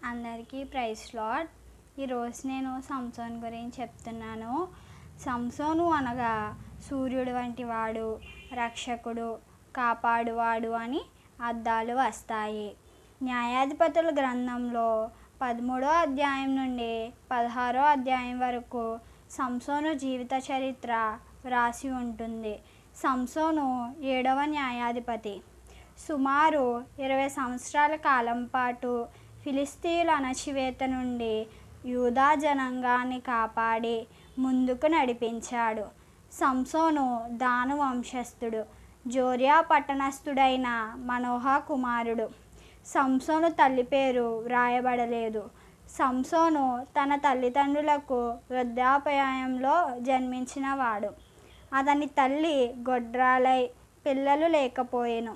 అందరికీ praise lord. ఈరోజు నేను సంసోన్ గురించి చెప్తున్నాను. సంసోను అనగా సూర్యుడు వంటి వాడు, రక్షకుడు, కాపాడువాడు అని అర్థాలు వస్తాయి. న్యాయాధిపతుల గ్రంథంలో 13వ అధ్యాయం నుండి 16వ అధ్యాయం వరకు సంసోను జీవిత చరిత్ర వ్రాసి ఉంటుంది. సంసోను 7వ న్యాయాధిపతి. సుమారు 20 సంవత్సరాల కాలం పాటు ఫిలిస్తీయుల అణచివేత నుండి యూదా జనాంగాన్ని కాపాడి ముందుకు నడిపించాడు. సంసోను దాను వంశస్థుడు, జోర్యా పట్టణస్థుడైన మనోహ కుమారుడు. సంసోను తల్లి పేరు వ్రాయబడలేదు. సంసోను తన తల్లిదండ్రులకు వృద్ధాప్యాయంలో జన్మించినవాడు. అతని తల్లి గొడ్రాలై పిల్లలు లేకపోయెను.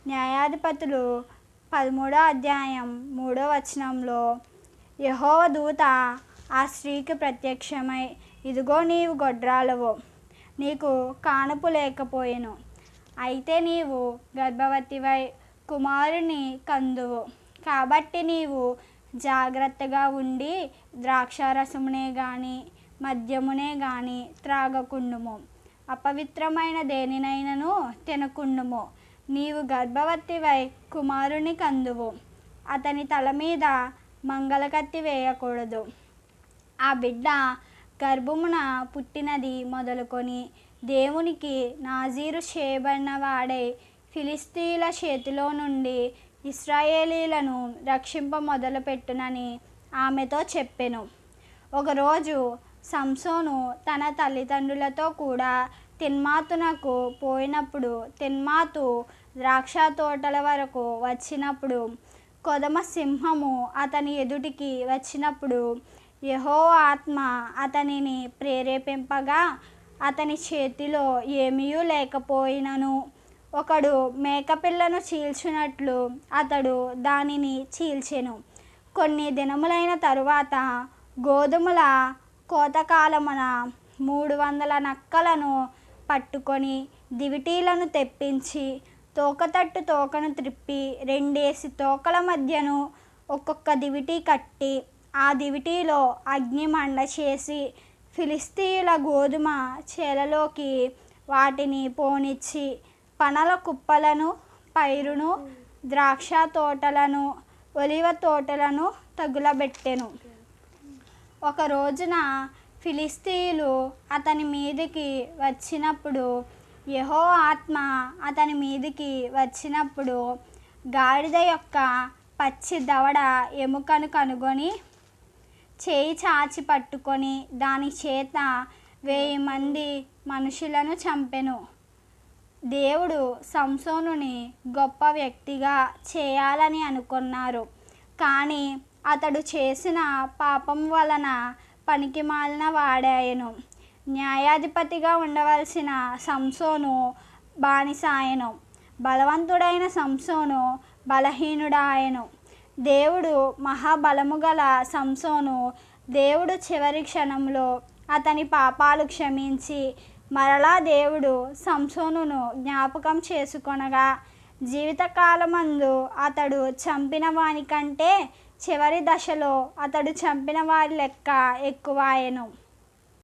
న్యాయాధిపతులు 13వ అధ్యాయం 3వ వచనంలో యెహోవా దూత ఆ స్త్రీకి ప్రత్యక్షమై, ఇదిగో నీవు గొడ్రాలవు, నీకు కానుపు లేకపోయెను, అయితే నీవు గర్భవతివై కుమారుని కందువు, కాబట్టి నీవు జాగ్రత్తగా ఉండి ద్రాక్షారసమునే గాని మద్యమునే గాని త్రాగకుండుము, అపవిత్రమైన దేనినైనను తినకుండుము, నీవు గర్భవతివై కుమారుని కందువు, అతని తల మీద మంగళకత్తి వేయకూడదు. ఆ బిడ్డ గర్భమున పుట్టినది మొదలుకొని దేవునికి నాజీరు చేయబడిన వాడై ఫిలిస్తీయుల చేతిలో నుండి ఇశ్రాయేలీలను రక్షింప మొదలుపెట్టునని ఆమెతో చెప్పెను. ఒకరోజు సంసోను తన తల్లిదండ్రులతో కూడా తిమ్నాతునకు పోయినప్పుడు తిమ్నాతు ద్రాక్ష తోటల వరకు వచ్చినప్పుడు కొదమ సింహము అతని ఎదుటికి వచ్చినప్పుడు యెహోవా ఆత్మ అతనిని ప్రేరేపింపగా అతని చేతిలో ఏమీ లేకపోయినను ఒకడు మేకపిల్లను చీల్చినట్లు అతడు దానిని చీల్చెను. కొన్ని దినములైన తరువాత గోధుమల కోతకాలమున 300 నక్కలను పట్టుకొని దివిటీలను తెప్పించి తోకతట్టు తోకను త్రిప్పి 2 తోకల మధ్యను ఒక్కొక్క దివిటీ కట్టి ఆ దివిటీలో అగ్ని మండ చేసి ఫిలిస్తీయుల గోధుమ చేలలోకి వాటిని పోనిచ్చి పనల కుప్పలను, పైరును, ద్రాక్ష తోటలను, ఒలివ తోటలను తగులబెట్టెను. ఒక రోజున ఫిలిస్తీయులు అతని మీదికి వచ్చినప్పుడు యెహోవా ఆత్మ అతని మీదికి వచ్చినప్పుడు గాడిద యొక్క పచ్చి దవడ ఎముకను కనుగొని చేయి చాచి పట్టుకొని దాని చేత 1000 మంది మనుషులను చంపెను. దేవుడు సంసోనుని గొప్ప వ్యక్తిగా చేయాలని అనుకున్నారు, కానీ అతడు చేసిన పాపం వలన పనికిమాలిన వాడాయను. న్యాయాధిపతిగా ఉండవలసిన సంసోను బానిసాయను. బలవంతుడైన సంసోను బలహీనుడాయను. దేవుడు మహాబలము గల సంసోను దేవుడు చివరి క్షణంలో అతని పాపాలు క్షమించి మరలా దేవుడు సంసోనును జ్ఞాపకం చేసుకొనగా జీవితకాలమందు అతడు చంపిన వాని కంటే చివరి దశలో అతడు చంపిన వారి లెక్క ఎక్కువాయెను.